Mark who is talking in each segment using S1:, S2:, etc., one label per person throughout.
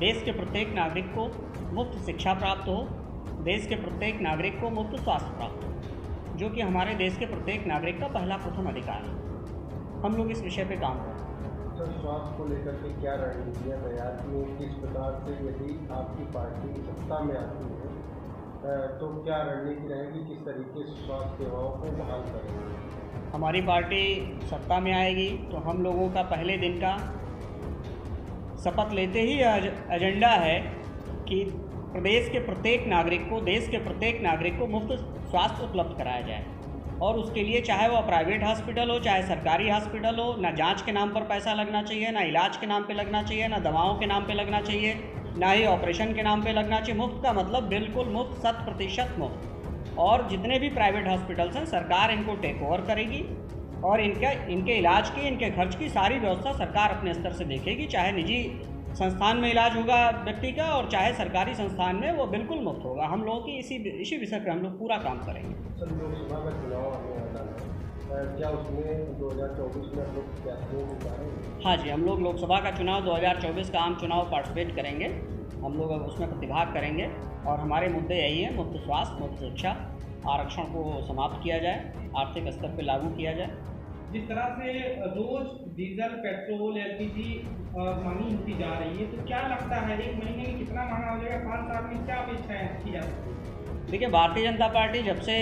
S1: देश के प्रत्येक नागरिक को मुफ्त शिक्षा प्राप्त हो, देश के प्रत्येक नागरिक को मुफ्त स्वास्थ्य प्राप्त हो, जो कि हमारे देश के प्रत्येक नागरिक का पहला प्रथम अधिकार है। हम लोग इस विषय पे काम कर रहे हैं।
S2: सर, स्वास्थ्य को लेकर के क्या रणनीतियाँ तैयार की हैं? किस प्रकार से यदि आपकी पार्टी सत्ता में आती है तो क्या रणनीति रहेगी? किस तरीके से स्वास्थ्य सेवाओं को बहाल करेंगे?
S1: हमारी पार्टी सत्ता में आएगी तो हम लोगों का पहले दिन का शपथ लेते ही एजेंडा है कि प्रदेश के प्रत्येक नागरिक को, देश के प्रत्येक नागरिक को मुफ्त स्वास्थ्य उपलब्ध कराया जाए। और उसके लिए चाहे वह प्राइवेट हॉस्पिटल हो, चाहे सरकारी हॉस्पिटल हो, ना जांच के नाम पर पैसा लगना चाहिए, ना इलाज के नाम पे लगना चाहिए, ना दवाओं के नाम पे लगना चाहिए, ना ही ऑपरेशन के नाम पे लगना चाहिए। मुफ्त का मतलब बिल्कुल मुफ्त, 100% मुफ्त। और जितने भी प्राइवेट हॉस्पिटल्स हैं सरकार इनको टेक ओवर करेगी और इनके इलाज की, इनके खर्च की सारी व्यवस्था सरकार अपने स्तर से देखेगी। चाहे निजी संस्थान में इलाज होगा व्यक्ति का और चाहे सरकारी संस्थान में, वो बिल्कुल मुफ्त होगा। हम लोगों की इसी विषय पर हम लोग पूरा काम करेंगे।
S2: सर, लोकसभा का चुनाव आने वाला है, क्या उसमें 2024 में लोग प्रत्याशियों को उतारेंगे?
S1: हाँ जी, हम लोग लोकसभा का चुनाव 2024 का आम चुनाव पार्टिसिपेट करेंगे। हम लोग अब उसमें प्रतिभाग करेंगे और हमारे मुद्दे यही हैं: मुफ्त स्वास्थ्य, मुफ्त शिक्षा, आरक्षण को समाप्त किया जाए, आर्थिक स्तर पर लागू किया जाए।
S3: जिस तरह से रोज डीजल, पेट्रोल, एलपीजी महंगी होती जा रही है, तो क्या लगता है 1 महीने में कितना महंगा हो जाएगा? 5 साल में क्या अपेक्षाएं की जा सकती है?
S1: देखिए, भारतीय जनता पार्टी जब से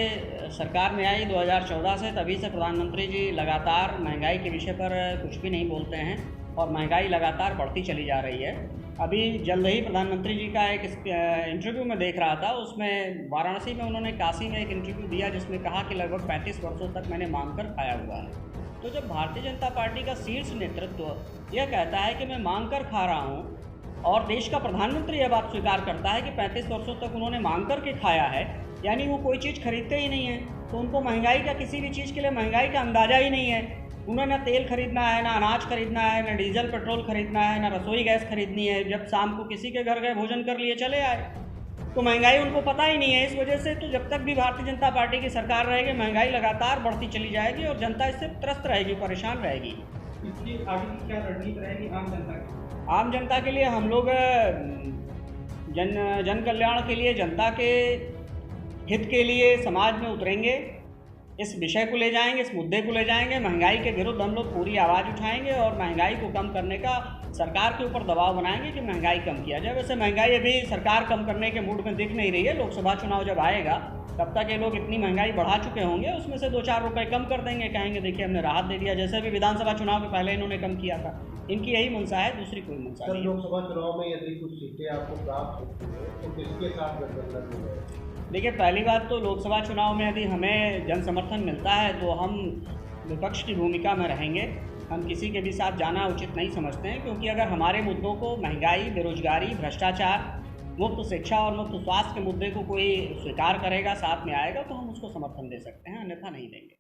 S1: सरकार में आई 2014 से, तभी से प्रधानमंत्री जी लगातार महंगाई के विषय पर कुछ भी नहीं बोलते हैं और महंगाई लगातार बढ़ती चली जा रही है। अभी जल्द ही प्रधानमंत्री जी का एक इंटरव्यू में देख रहा था, उसमें वाराणसी में उन्होंने काशी में एक इंटरव्यू दिया जिसमें कहा कि लगभग 35 वर्षों तक मैंने मांग कर खाया हुआ है। तो जब भारतीय जनता पार्टी का शीर्ष नेतृत्व यह कहता है कि मैं मांग कर खा रहा हूँ और देश का प्रधानमंत्री यह बात स्वीकार करता है कि 35 वर्षों तक उन्होंने मांग करके खाया है, यानी वो कोई चीज़ खरीदते ही नहीं है, तो उनको महंगाई का, किसी भी चीज़ के लिए महंगाई का अंदाज़ा ही नहीं है। उन्हें ना तेल खरीदना है, ना अनाज खरीदना है, ना डीजल पेट्रोल खरीदना है, ना रसोई गैस खरीदनी है। जब शाम को किसी के घर गए, भोजन कर लिए, चले आए, तो महंगाई उनको पता ही नहीं है। इस वजह से तो जब तक भी भारतीय जनता पार्टी की सरकार रहेगी, महंगाई लगातार बढ़ती चली जाएगी और जनता इससे त्रस्त रहेगी, परेशान रहेगी।
S3: इसकी आगे की क्या रणनीति रहेगी आम जनता की?
S1: आम जनता के लिए हम लोग जन कल्याण के लिए, जनता के हित के लिए समाज में उतरेंगे, इस विषय को ले जाएंगे, इस मुद्दे को ले जाएंगे। महंगाई के विरुद्ध हम लोग पूरी आवाज़ उठाएंगे और महंगाई को कम करने का सरकार के ऊपर दबाव बनाएंगे कि महंगाई कम किया जाए। वैसे महंगाई अभी सरकार कम करने के मूड में दिख नहीं रही है। लोकसभा चुनाव जब आएगा तब तक ये लोग इतनी महंगाई बढ़ा चुके होंगे, उसमें से 2-4 रुपये कम कर देंगे, कहेंगे देखिए हमने राहत दे दिया, जैसे भी विधानसभा चुनाव के पहले इन्होंने कम किया था। इनकी यही मंशा है, दूसरी कोई मंशा नहीं।
S2: लोकसभा चुनाव में यदि कुछ सीटें आपको प्राप्त होती है तो किसके साथ गठबंधन होगा?
S1: देखिए, पहली बात तो लोकसभा चुनाव में यदि हमें जन समर्थन मिलता है तो हम विपक्ष की भूमिका में रहेंगे। हम किसी के भी साथ जाना उचित नहीं समझते हैं, क्योंकि अगर हमारे मुद्दों को, महंगाई, बेरोजगारी, भ्रष्टाचार, मुफ्त शिक्षा और मुफ्त स्वास्थ्य के मुद्दे को कोई स्वीकार करेगा, साथ में आएगा, तो हम उसको समर्थन दे सकते हैं, अन्यथा नहीं देंगे।